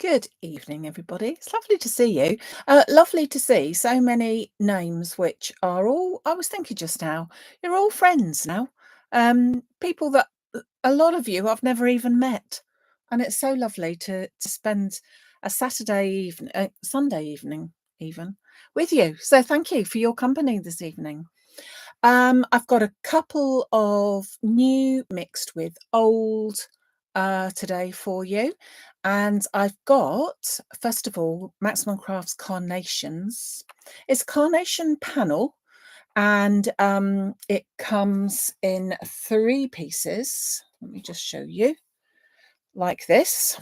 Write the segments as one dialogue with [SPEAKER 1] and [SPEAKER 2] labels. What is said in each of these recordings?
[SPEAKER 1] Good evening, everybody. It's lovely to see you. Lovely to see so many names which are all, I was thinking just now, you're all friends now. People that a lot of you I've never even met. And it's so lovely to spend a Saturday evening, Sunday evening even, with you. So thank you for your company this evening. I've got a couple of new mixed with old today for you. And I've got, first of all, Maximum Crafts Carnations. It's a carnation panel, and it comes in 3 pieces. Let me just show you, like this.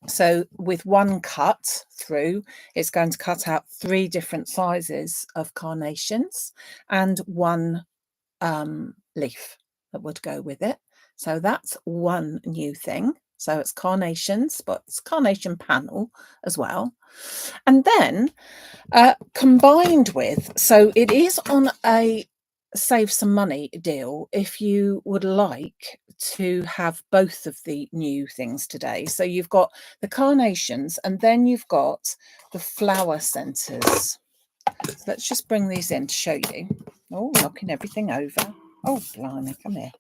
[SPEAKER 1] So with one cut through, it's going to cut out 3 different sizes of carnations and one leaf that would go with it. So that's one new thing. So it's carnations, but it's carnation panel as well. And then combined with, so it is on a save some money deal if you would like to have both of the new things today. So you've got the carnations and then you've got the flower centers. So let's just bring these in to show you. Oh, knocking everything over. Oh, blimey, come here.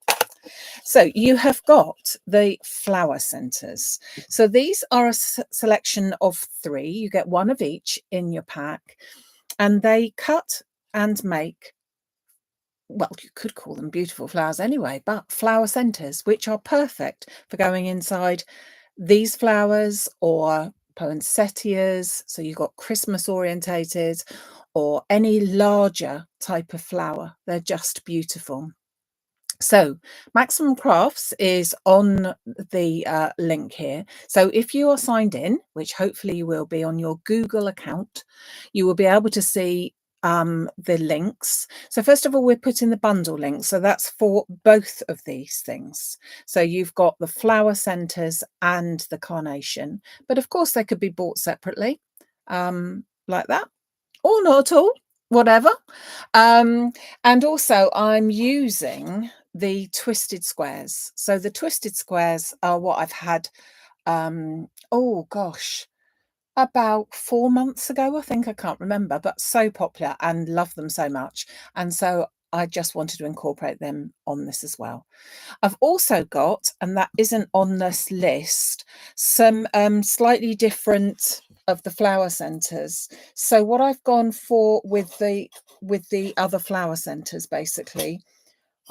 [SPEAKER 1] So you have got the flower centers. So these are a selection of 3. You get one of each in your pack, and they cut and make, well, you could call them beautiful flowers anyway, but flower centers, which are perfect for going inside these flowers or poinsettias. So you've got Christmas orientated or any larger type of flower. They're just beautiful. So Maximum Crafts is on the link here. So if you are signed in, which hopefully you will be on your Google account, you will be able to see the links. So first of all, we're putting the bundle link. So that's for both of these things. So you've got the flower centers and the carnation, but of course they could be bought separately like that, or not at all, whatever. And also I'm using the twisted squares. So the twisted squares are what I've had, oh gosh, about 4 months ago, I think. I can't remember, but so popular and love them so much. And so I just wanted to incorporate them on this as well. I've also got, and that isn't on this list, some slightly different of the flower centers. So what I've gone for with the other flower centers, basically,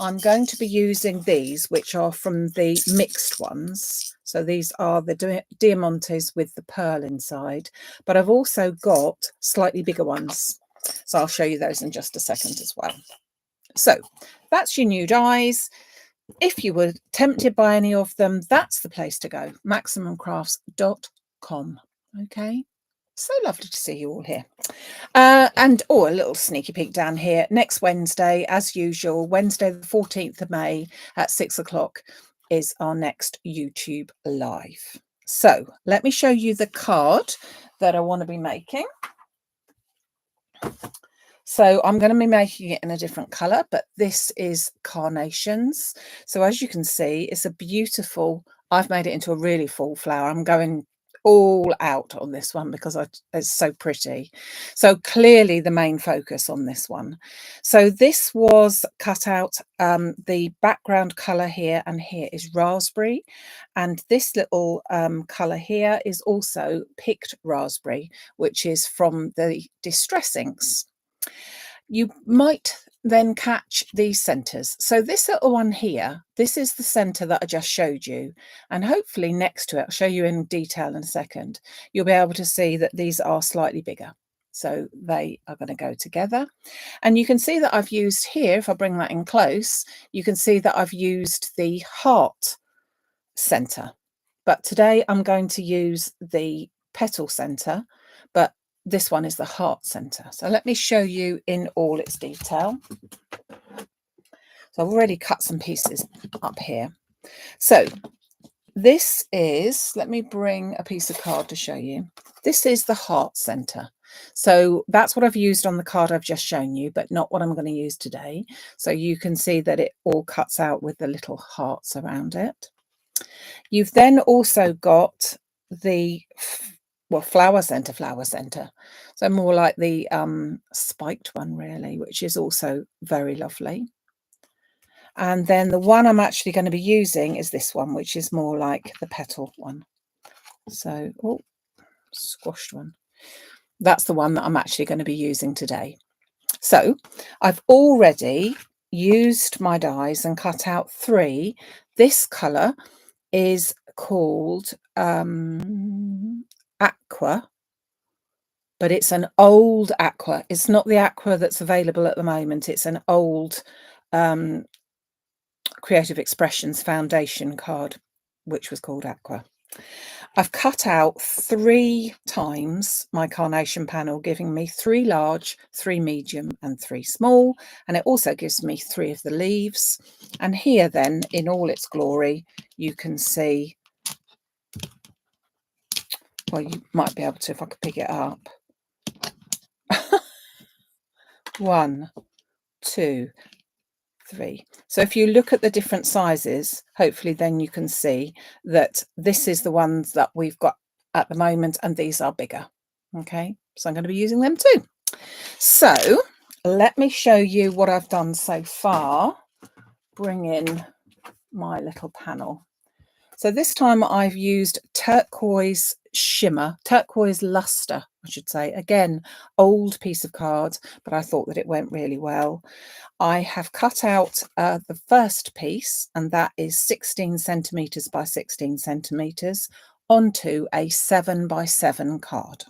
[SPEAKER 1] I'm going to be using these, which are from the mixed ones. So these are the diamantes with the pearl inside, but I've also got slightly bigger ones. So I'll show you those in just a second as well. So that's your new dies. If you were tempted by any of them, that's the place to go, maximumcrafts.com. Okay. So lovely to see you all here. And a little sneaky peek down here. Next Wednesday, as usual, Wednesday the 14th of May at 6 o'clock is our next YouTube live. So let me show you the card that I want to be making. So I'm going to be making it in a different colour, but this is carnations. So as you can see, it's a beautiful, I've made it into a really full flower. I'm going all out on this one because it's so pretty. So clearly the main focus on this one. So this was cut out, the background colour here and here is raspberry, and this little colour here is also picked raspberry, which is from the Distress Inks. You might then catch these centers. So this little one here, this is the center that I just showed you, and hopefully next to it, I'll show you in detail in a second, you'll be able to see that these are slightly bigger. So they are going to go together. And you can see that I've used here, if I bring that in close, you can see that I've used the heart center. But today I'm going to use the petal center, but this one is the heart center. So let me show you in all its detail. So I've already cut some pieces up here. So this is, let me bring a piece of card to show you. This is the heart center. So that's what I've used on the card I've just shown you, but not what I'm going to use today. So you can see that it all cuts out with the little hearts around it. You've then also got the flower center. So more like the spiked one really, which is also very lovely. And then the one I'm actually going to be using is this one, which is more like the petal one. So, oh, squashed one. That's the one that I'm actually going to be using today. So I've already used my dies and cut out 3. This colour is called aqua, but it's an old aqua. It's not the aqua that's available at the moment. It's an old Creative Expressions foundation card, which was called aqua. I've cut out 3 times my carnation panel, giving me 3 large, 3 medium and 3 small, and it also gives me 3 of the leaves. And here then, in all its glory, you can see, well, you might be able to if I could pick it up. 1, 2, 3. So if you look at the different sizes, hopefully then you can see that this is the ones that we've got at the moment, and these are bigger. Okay, so I'm going to be using them too. So let me show you what I've done so far. Bring in my little panel. So this time I've used turquoise shimmer, turquoise luster, I should say. Again, old piece of card, but I thought that it went really well. I have cut out the first piece, and that is 16 centimetres by 16 centimetres onto a 7 by 7 card.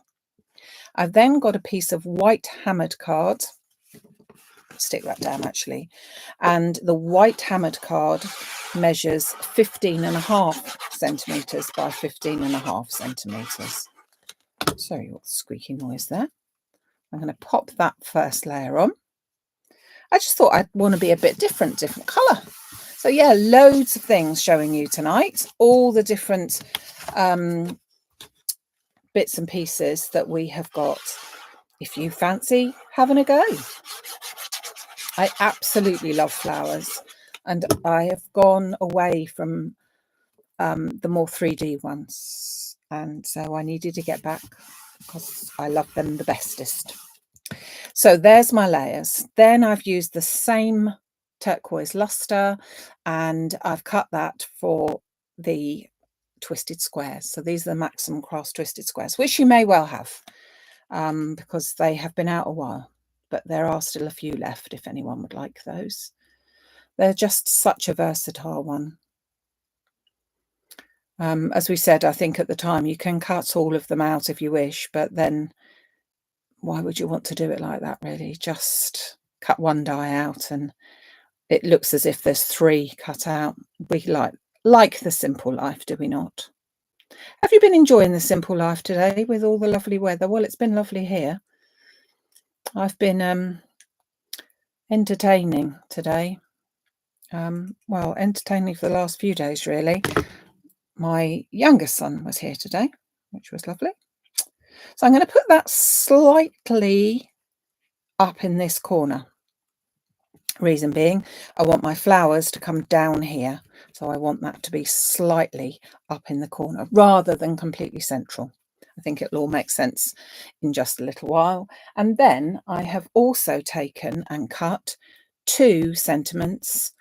[SPEAKER 1] I've then got a piece of white hammered card. Stick that down actually. And the white hammered card measures 15.5 centimetres by 15.5 centimetres. Sorry, what squeaky noise there. I'm going to pop that first layer on. I just thought I'd want to be a bit different colour. So yeah, loads of things showing you tonight, all the different bits and pieces that we have got. If you fancy having a go. I absolutely love flowers, and I have gone away from the more 3D ones, and so I needed to get back because I love them the bestest. So there's my layers. Then I've used the same turquoise luster, and I've cut that for the twisted squares. So these are the Maximumcrafts twisted squares, which you may well have because they have been out a while, but there are still a few left if anyone would like those. They're just such a versatile one. As we said, I think at the time, you can cut all of them out if you wish, but then why would you want to do it like that, really? Just cut one die out and it looks as if there's 3 cut out. We like the simple life, do we not? Have you been enjoying the simple life today with all the lovely weather? Well, it's been lovely here. I've been entertaining today. Well, entertaining for the last few days, really. My youngest son was here today, which was lovely. So I'm going to put that slightly up in this corner. Reason being, I want my flowers to come down here. So I want that to be slightly up in the corner rather than completely central. I think it'll all make sense in just a little while. And then I have also taken and cut 2 sentiments.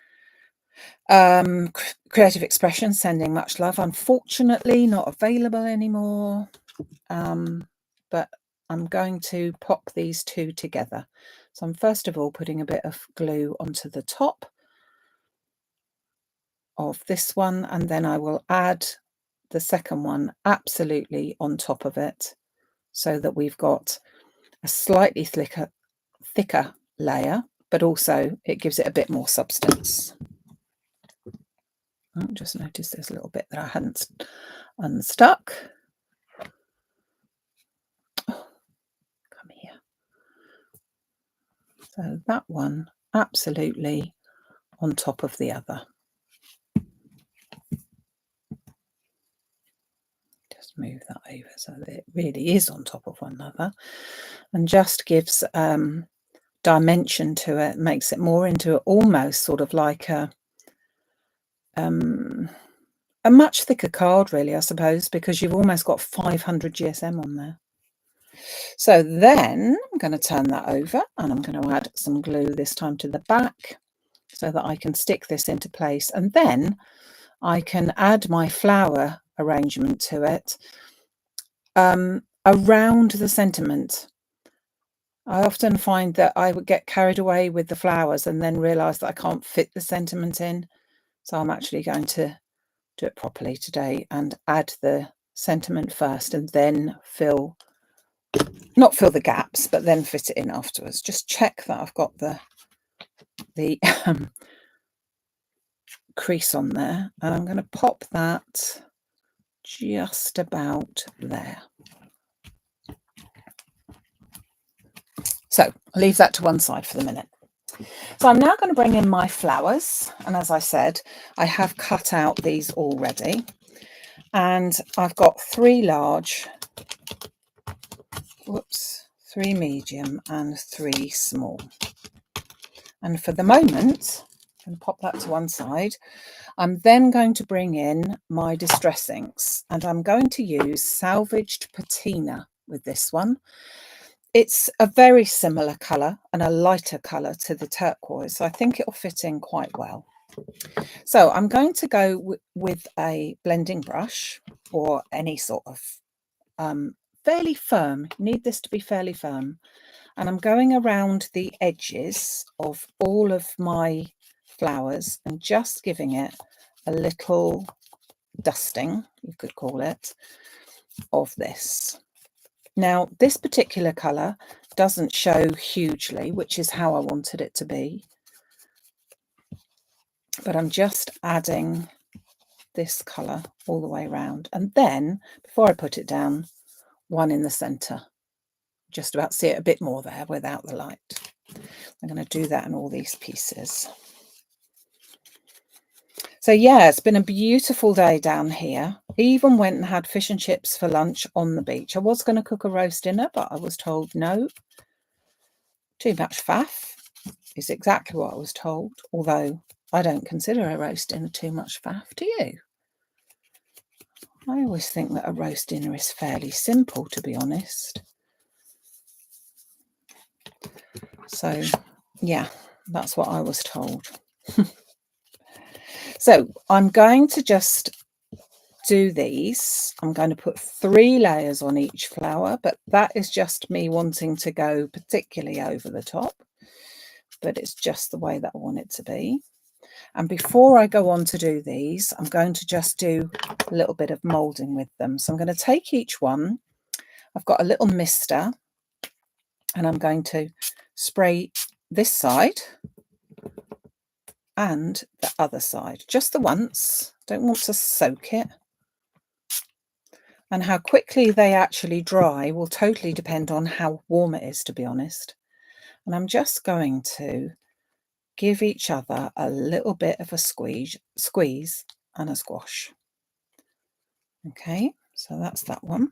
[SPEAKER 1] Creative Expressions, sending much love. Unfortunately, not available anymore. But I'm going to pop these 2 together. So I'm first of all putting a bit of glue onto the top of this one, and then I will add the second one absolutely on top of it so that we've got a slightly thicker layer, but also it gives it a bit more substance. I just noticed there's a little bit that I hadn't unstuck. Oh, come here. So that one absolutely on top of the other. Just move that over so that it really is on top of one another and just gives dimension to it, makes it more into almost sort of like a a much thicker card really, I suppose, because you've almost got 500 GSM on there. So then I'm going to turn that over and I'm going to add some glue this time to the back so that I can stick this into place, and then I can add my flower arrangement to it around the sentiment. I often find that I would get carried away with the flowers and then realise that I can't fit the sentiment in. So I'm actually going to do it properly today and add the sentiment first and then not fill the gaps, but then fit it in afterwards. Just check that I've got the crease on there, and I'm going to pop that just about there. So I'll leave that to one side for the minute. So I'm now going to bring in my flowers, and as I said, I have cut out these already, and I've got 3 large, 3 medium and 3 small. And for the moment, I'm going to pop that to one side. I'm then going to bring in my distress inks, and I'm going to use salvaged patina with this one. It's a very similar colour and a lighter colour to the turquoise, so I think it'll fit in quite well. So I'm going to go with a blending brush or any sort of fairly firm. You need this to be fairly firm. And I'm going around the edges of all of my flowers and just giving it a little dusting, you could call it, of this. Now, this particular colour doesn't show hugely, which is how I wanted it to be. But I'm just adding this colour all the way around. And then, before I put it down, one in the centre. Just about see it a bit more there without the light. I'm going to do that in all these pieces. So yeah, it's been a beautiful day down here. Even went and had fish and chips for lunch on the beach. I was going to cook a roast dinner, but I was told no. Too much faff is exactly what I was told. Although I don't consider a roast dinner too much faff, do you? I always think that a roast dinner is fairly simple, to be honest. So yeah, that's what I was told. So I'm going to just do these. I'm going to put 3 layers on each flower, but that is just me wanting to go particularly over the top, but it's just the way that I want it to be. And before I go on to do these, I'm going to just do a little bit of moulding with them. So I'm going to take each one. I've got a little mister and I'm going to spray this side and the other side, just the once. Don't want to soak it. And how quickly they actually dry will totally depend on how warm it is, to be honest. And I'm just going to give each other a little bit of a squeeze and a squash. Okay, so that's that one.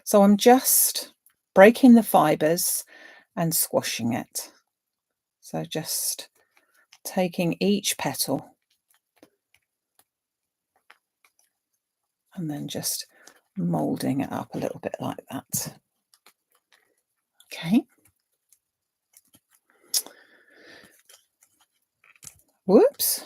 [SPEAKER 1] So I'm just breaking the fibres and squashing it. So just taking each petal and then just moulding it up a little bit like that. Okay. Whoops.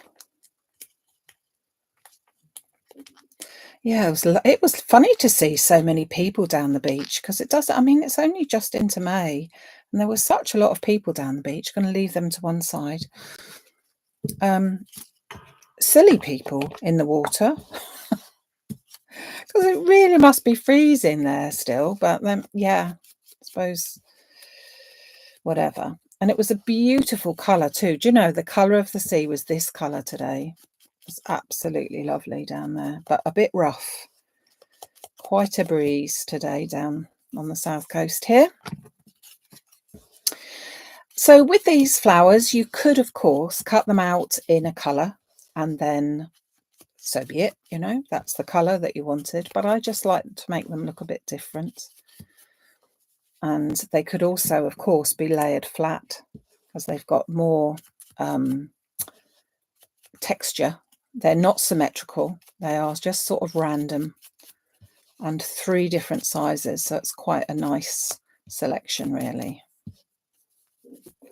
[SPEAKER 1] Yeah, it was funny to see so many people down the beach, because it does, I mean, it's only just into May and there was such a lot of people down the beach. Going to leave them to one side. Silly people in the water, because it really must be freezing there still, but then yeah, I suppose whatever. And it was a beautiful colour too. Do you know, the colour of the sea was this colour today. It's absolutely lovely down there, but a bit rough. Quite a breeze today down on the south coast here. So with these flowers, you could, of course, cut them out in a colour and then so be it, you know, that's the colour that you wanted. But I just like to make them look a bit different. And they could also, of course, be layered flat because they've got more texture They're not symmetrical. They are just sort of random, and 3 different sizes. So it's quite a nice selection, really.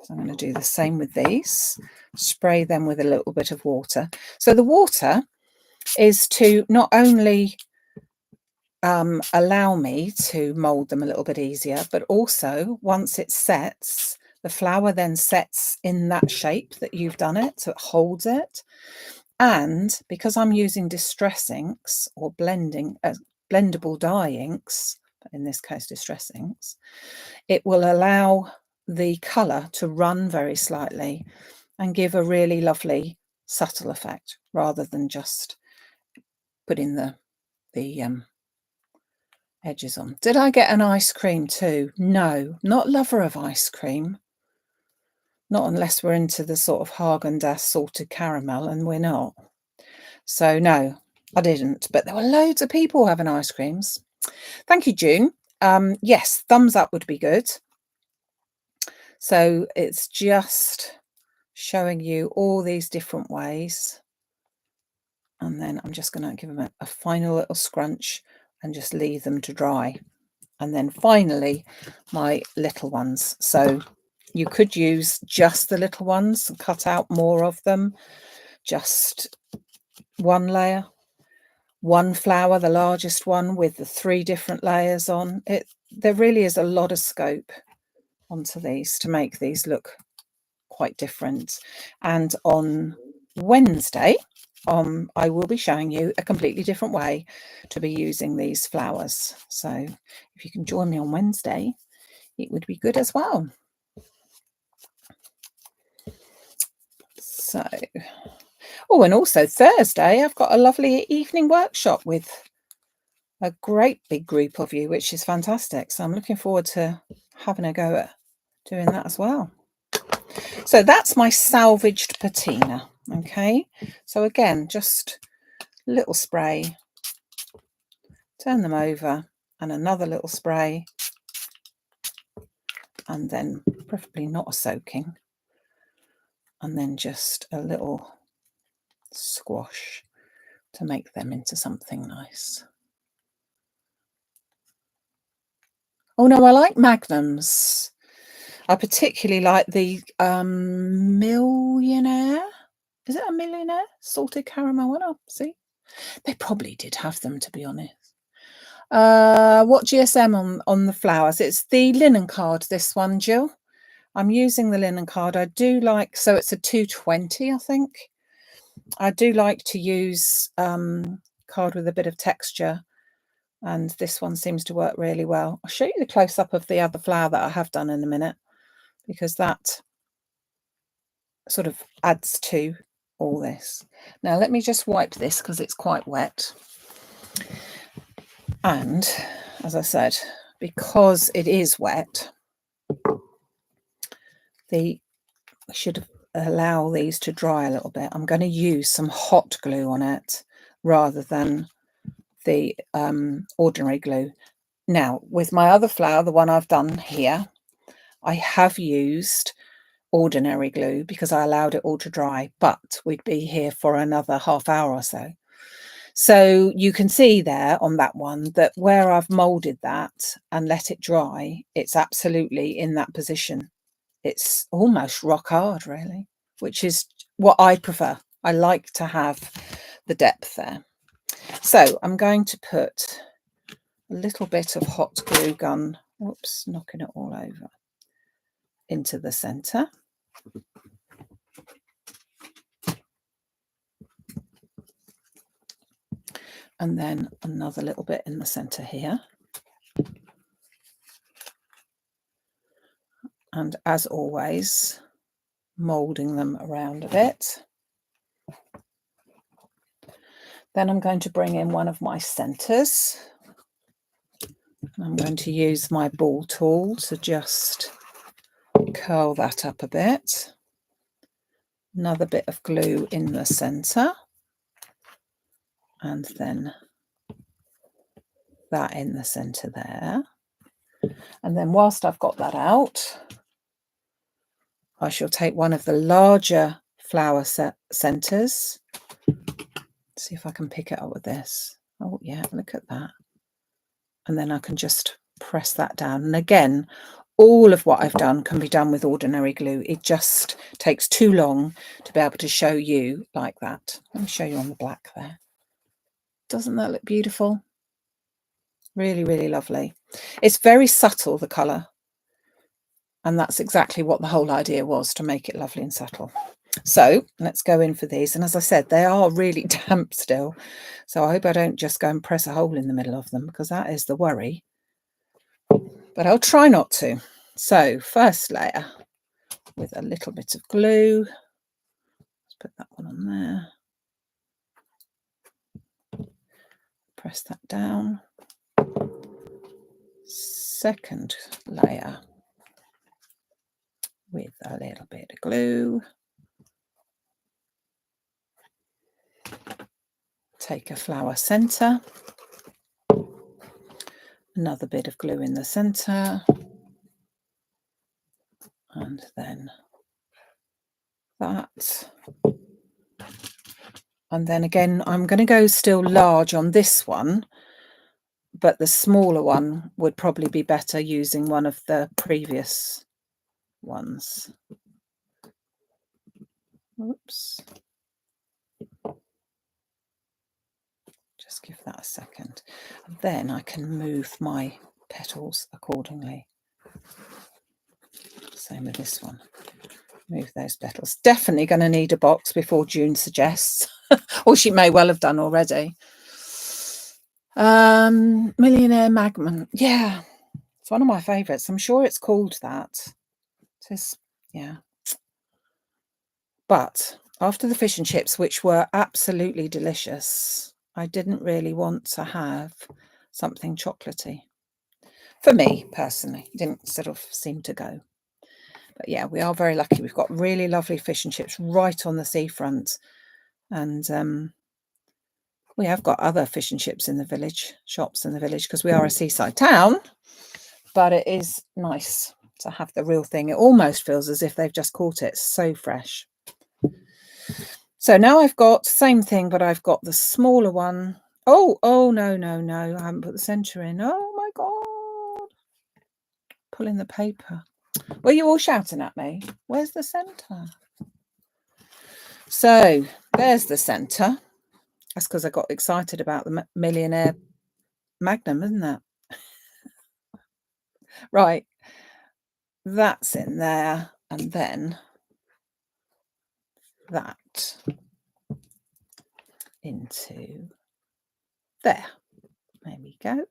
[SPEAKER 1] So I'm going to do the same with these, spray them with a little bit of water. So the water is to not only allow me to mold them a little bit easier, but also once it sets, the flower then sets in that shape that you've done it, so it holds it. And because I'm using distress inks or blendable dye inks, but in this case distress inks, it will allow the colour to run very slightly and give a really lovely subtle effect rather than just putting the edges on. Did I get an ice cream too? No, not lover of ice cream. Not unless we're into the sort of Haagen-Dazs salted caramel, and we're not. So no, I didn't. But there were loads of people having ice creams. Thank you, June. Yes, thumbs up would be good. So it's just showing you all these different ways. And then I'm just going to give them a final little scrunch and just leave them to dry. And then finally, my little ones. So you could use just the little ones and cut out more of them. Just one layer, one flower, the largest one with the 3 different layers on it. There really is a lot of scope onto these to make these look quite different. And on Wednesday, I will be showing you a completely different way to be using these flowers. So if you can join me on Wednesday, it would be good as well. So, oh, and also Thursday, I've got a lovely evening workshop with a great big group of you, which is fantastic. So I'm looking forward to having a go at doing that as well. So that's my salvaged patina. Okay, so again, just a little spray, turn them over, and another little spray, and then preferably not a soaking, and then just a little squash to make them into something nice. Oh no, I like magnums. I particularly like the Millionaire. Is it a Millionaire salted caramel one? Oh, see, they probably did have them, to be honest. What GSM on the flowers? It's the linen card, this one, Jill. I'm using the linen card. I do like, so it's a 220, I think. I do like to use card with a bit of texture, and this one seems to work really well. I'll show you the close-up of the other flower that I have done in a minute, because that sort of adds to all this. Now let me just wipe this because it's quite wet. And as I said, because it is wet, I should allow these to dry a little bit. I'm going to use some hot glue on it rather than the ordinary glue. Now, with my other flower, the one I've done here, I have used ordinary glue because I allowed it all to dry, but we'd be here for another half hour or so. So you can see there on that one that where I've molded that and let it dry, it's absolutely in that position. It's almost rock hard, really, which is what I prefer. I like to have the depth there. So I'm going to put a little bit of hot glue gun, whoops, knocking it all over, into the centre. And then another little bit in the centre here. And as always, moulding them around a bit. Then I'm going to bring in one of my centres. I'm going to use my ball tool to just curl that up a bit. Another bit of glue in the centre. And then that in the centre there. And then whilst I've got that out, I shall take one of the larger flower centres See if I can pick it up with this. Oh yeah, look at that. And then I can just press that down. And again, all of what I've done can be done with ordinary glue. It just takes too long to be able to show you like that. Let me show you on the black there. Doesn't that look beautiful? Really, really lovely. It's very subtle, the colour. And that's exactly what the whole idea was, to make it lovely and subtle. So let's go in for these. And as I said, they are really damp still. So I hope I don't just go and press a hole in the middle of them, because that is the worry. But I'll try not to. So first layer with a little bit of glue. Let's put that one on there. Press that down. Second layer with a little bit of glue. Take a flower centre. Another bit of glue in the centre. And then that. And then again, I'm going to go still large on this one, but the smaller one would probably be better using one of the previous ones. Oops. Just give that a second. And then I can move my petals accordingly. Same with this one. Move those petals. Definitely going to need a box before June suggests. Or she may well have done already. Millionaire Magnum. Yeah, it's one of my favourites. I'm sure it's called that. It is, yeah. But after the fish and chips, which were absolutely delicious, I didn't really want to have something chocolatey. For me, personally, it didn't sort of seem to go. But yeah, we are very lucky. We've got really lovely fish and chips right on the seafront. And we have got other fish and chips in the village, shops in the village, because we are a seaside town. But it is nice to have the real thing. It almost feels as if they've just caught it. So fresh. So now I've got the same thing, but I've got the smaller one. Oh, no. I haven't put the centre in. Oh, my God. Pulling the paper. Were you all shouting at me? Where's the centre? So there's the centre. That's because I got excited about the Millionaire Magnum, isn't it? Right. That's in there. And then that into there. There we go.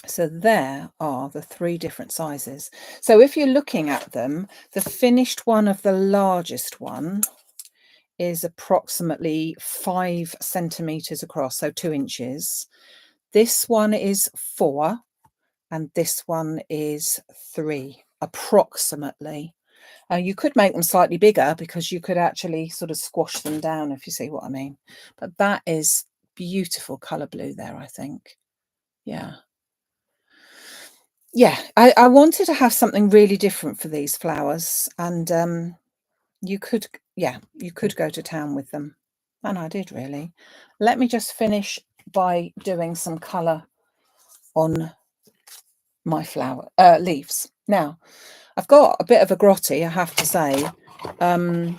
[SPEAKER 1] So there are the 3 different sizes. So if you're looking at them, the finished one of the largest one is approximately 5 centimeters across, so 2 inches. This one is 4, and this one is 3, approximately. You could make them slightly bigger, because you could actually sort of squash them down, if you see what I mean. But that is beautiful colour blue there, I think. Yeah. Yeah, I wanted to have something really different for these flowers, and you could go to town with them, and I did really. Let me just finish by doing some colour on my flower leaves. Now, I've got a bit of a grotty, I have to say. Oh,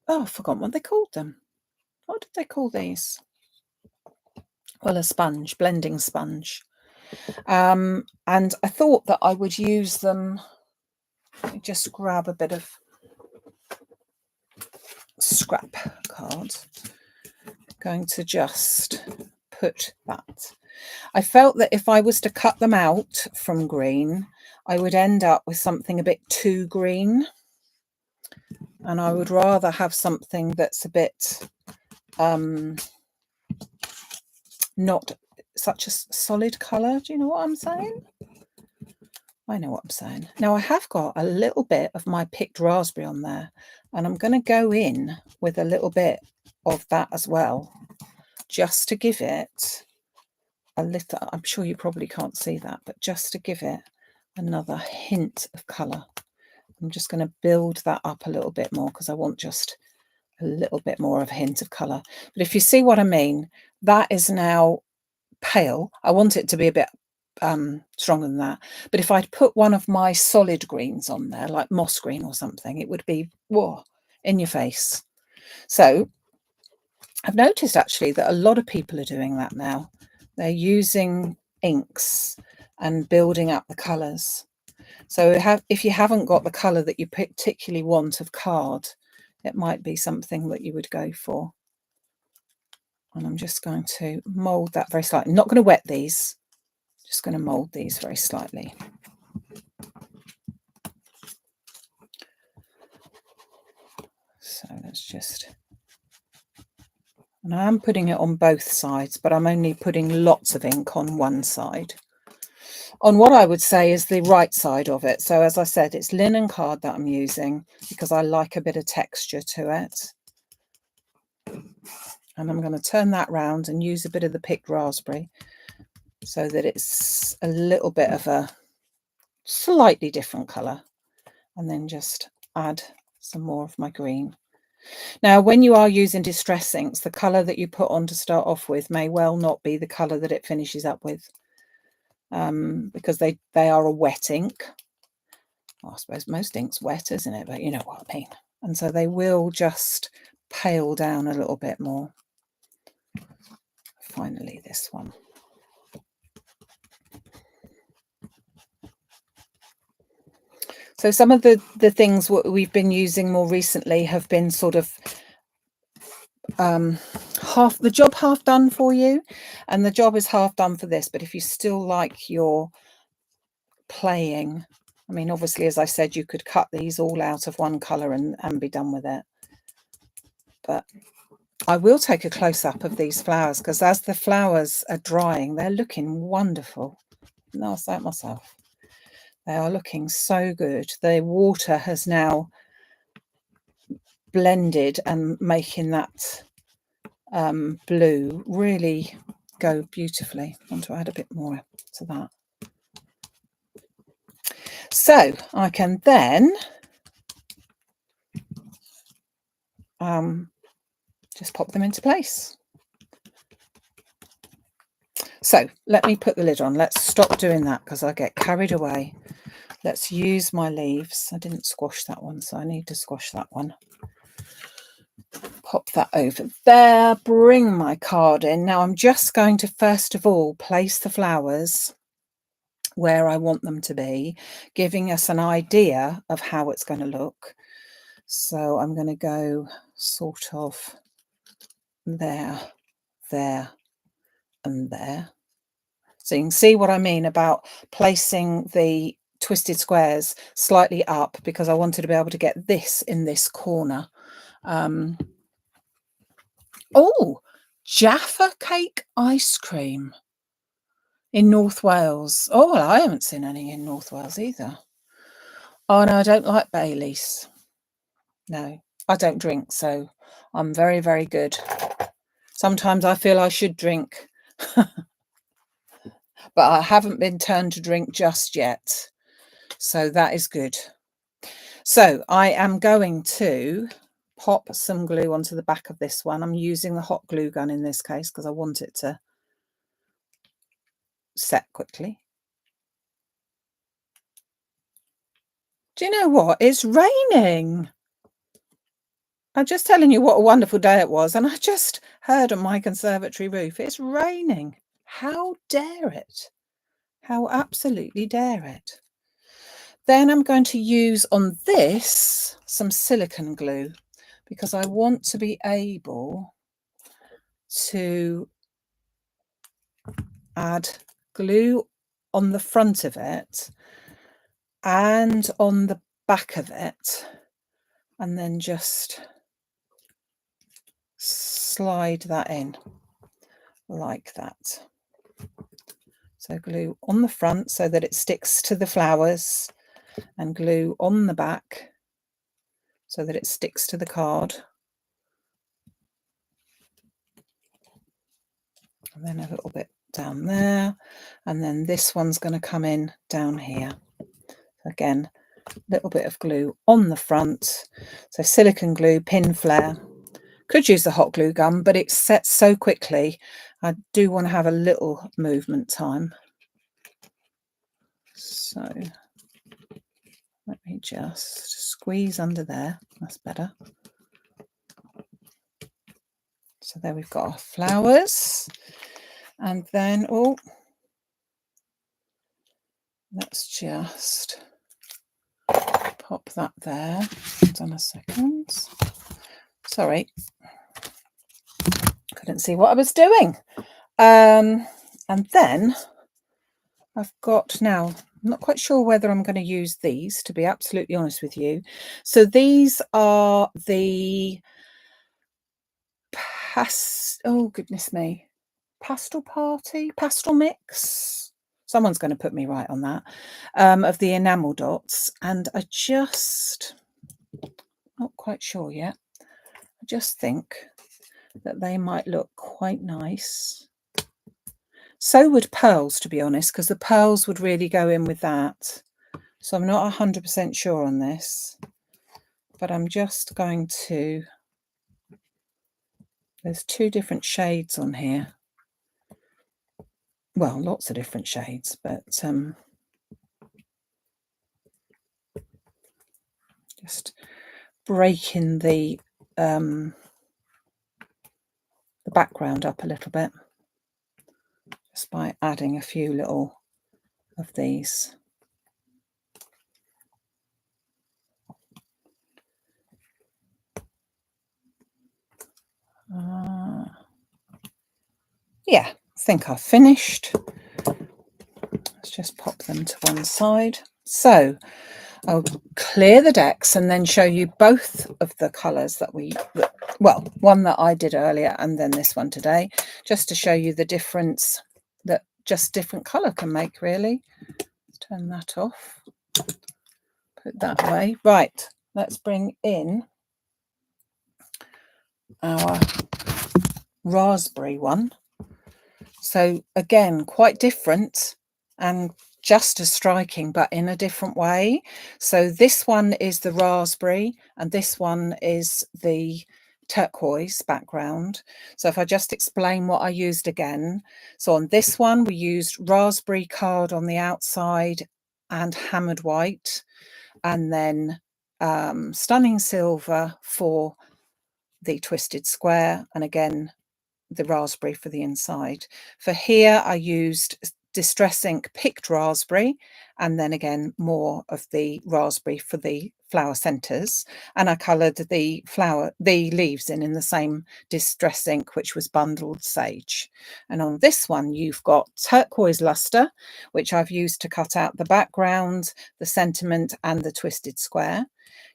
[SPEAKER 1] I've forgotten what they called them. What did they call these? Well, a sponge, blending sponge. And I thought that I would use them. Let me just grab a bit of scrap card. Going to just put that. I felt that if I was to cut them out from green, I would end up with something a bit too green. And I would rather have something that's a bit not such a solid colour. Do you know what I'm saying? I know what I'm saying. Now I have got a little bit of my picked raspberry on there, and I'm going to go in with a little bit of that as well, just to give it a little, I'm sure you probably can't see that, but just to give it another hint of colour. I'm just going to build that up a little bit more because I want just a little bit more of a hint of colour. But if you see what I mean, that is now pale. I want it to be a bit stronger than that. But if I'd put one of my solid greens on there, like moss green or something, it would be, whoa, in your face. So I've noticed actually that a lot of people are doing that now. They're using inks and building up the colours. So if you haven't got the colour that you particularly want of card, it might be something that you would go for. And I'm just going to mould that very slightly. I'm not going to wet these, just going to mould these very slightly. So let's just... And I am putting it on both sides, but I'm only putting lots of ink on one side. On what I would say is the right side of it. So as I said, it's linen card that I'm using because I like a bit of texture to it. And I'm going to turn that round and use a bit of the picked raspberry so that it's a little bit of a slightly different colour. And then just add some more of my green. Now, when you are using distress inks, the colour that you put on to start off with may well not be the colour that it finishes up with, because they are a wet ink. Well, I suppose most ink's wet, isn't it? But you know what I mean. And so they will just pale down a little bit more. Finally, this one. So some of the things what we've been using more recently have been sort of half the job half done for you, and the job is half done for this. But if you still like your playing, I mean, obviously, as I said, you could cut these all out of one colour and be done with it. But I will take a close-up of these flowers because as the flowers are drying, they're looking wonderful. No, I'll say it myself. They are looking so good. The water has now blended and making that blue really go beautifully. I want to add a bit more to that. So I can then just pop them into place. So let me put the lid on. Let's stop doing that because I get carried away. Let's use my leaves. I didn't squash that one, so I need to squash that one. Pop that over there, bring my card in. Now I'm just going to first of all place the flowers where I want them to be, giving us an idea of how it's going to look. So I'm going to go sort of there, there, and there. So you can see what I mean about placing the twisted squares slightly up because I wanted to be able to get this in this corner. Oh, Jaffa cake ice cream in North Wales. Oh, well, I haven't seen any in North Wales either. Oh, no, I don't like Baileys. No, I don't drink, so I'm very, very good. Sometimes I feel I should drink, but I haven't been turned to drink just yet. So that is good. So I am going to pop some glue onto the back of this one. I'm using the hot glue gun in this case because I want it to set quickly. Do you know what? It's raining. I'm just telling you what a wonderful day it was. And I just heard on my conservatory roof, it's raining. How dare it? How absolutely dare it? Then I'm going to use on this some silicone glue because I want to be able to add glue on the front of it and on the back of it, and then just slide that in like that. So glue on the front so that it sticks to the flowers, and glue on the back so that it sticks to the card. And then a little bit down there, and then this one's going to come in down here. Again, little bit of glue on the front. So silicone glue, pin flare. Could use the hot glue gun, but it sets so quickly. I do want to have a little movement time. So let me just squeeze under there. That's better. So there we've got our flowers. And then, oh, let's just pop that there. Hold on a second. Sorry. Couldn't see what I was doing. And then I've got now, I'm not quite sure whether I'm going to use these, to be absolutely honest with you. So these are the oh goodness me, pastel mix. Someone's going to put me right on that, of the enamel dots. And I just, not quite sure yet. I just think that they might look quite nice. So would pearls, to be honest, because the pearls would really go in with that. So I'm not 100% sure on this, but I'm just going to, there's 2 different shades on here. Well, lots of different shades, but just breaking the background up a little bit just by adding a few little of these. Yeah, I think I've finished. Let's just pop them to one side. So I'll clear the decks and then show you both of the colours that well, one that I did earlier and then this one today, just to show you the difference that just different colour can make, really. Let's turn that off, put that away. Right, let's bring in our raspberry one. So again, quite different and just as striking, but in a different way. So this one is the raspberry and this one is the turquoise background. So if I just explain what I used again. So on this one, we used raspberry card on the outside and hammered white, and then stunning silver for the twisted square, and again the raspberry for the inside. For here I used Distress Ink picked raspberry, and then again more of the raspberry for the flower centres, and I coloured the leaves in the same Distress Ink, which was bundled sage. And on this one you've got turquoise luster, which I've used to cut out the background, the sentiment and the twisted square.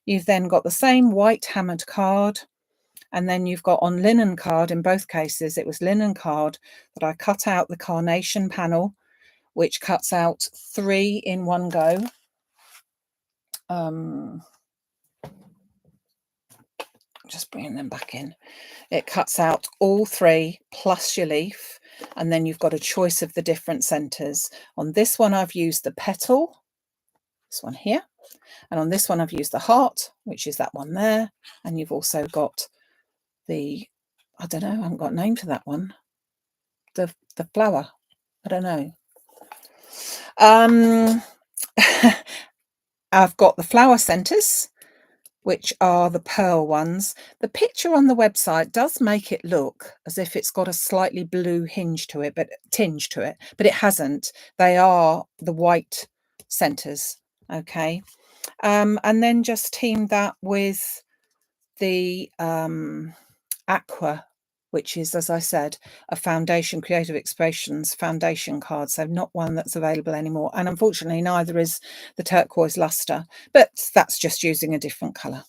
[SPEAKER 1] You've then got the same white hammered card, and then you've got on linen card, in both cases, it was linen card that I cut out the carnation panel, which cuts out 3 in one go. Just bringing them back in. It cuts out all 3 plus your leaf, and then you've got a choice of the different centres. On this one, I've used the petal, this one here, and on this one, I've used the heart, which is that one there, and you've also got the, I don't know, I haven't got a name for that one. The flower, I don't know. I've got the flower centres, which are the pearl ones. The picture on the website does make it look as if it's got a slightly blue tinge to it, but it hasn't. They are the white centres, okay? And then just team that with the aqua, which is, as I said, a foundation, Creative Expressions foundation card, so not one that's available anymore. And unfortunately, neither is the turquoise luster, but that's just using a different colour.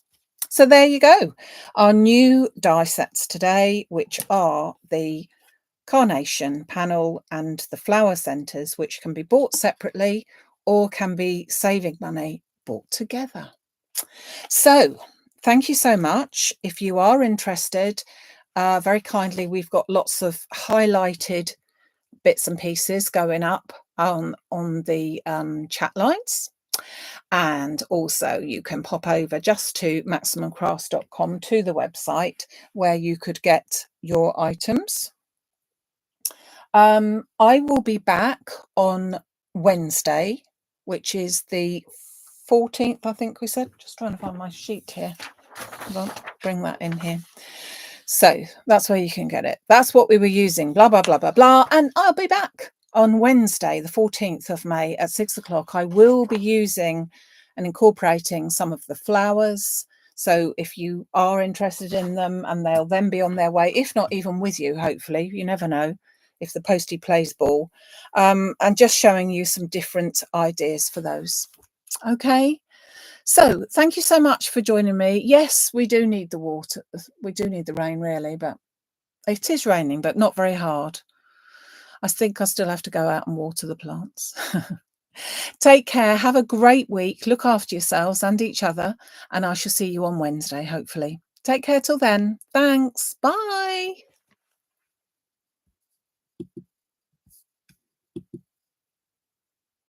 [SPEAKER 1] So there you go, our new die sets today, which are the carnation panel and the flower centres, which can be bought separately or can be saving money bought together. So thank you so much. If you are interested, very kindly, we've got lots of highlighted bits and pieces going up on the chat lines. And also you can pop over just to maximumcrafts.com to the website where you could get your items. I will be back on Wednesday, which is the 14th, I think we said. Just trying to find my sheet here. Hold on, bring that in here. So that's where you can get it. That's what we were using, blah, blah, blah, blah, blah. And I'll be back on Wednesday, the 14th of May at 6 o'clock. I will be using and incorporating some of the flowers. So if you are interested in them, and they'll then be on their way, if not even with you, hopefully, you never know, if the postie plays ball, and just showing you some different ideas for those. Okay. So thank you so much for joining me. Yes, we do need the water. We do need the rain, really, but it is raining, but not very hard. I think I still have to go out and water the plants. Take care. Have a great week. Look after yourselves and each other. And I shall see you on Wednesday, hopefully. Take care till then. Thanks. Bye.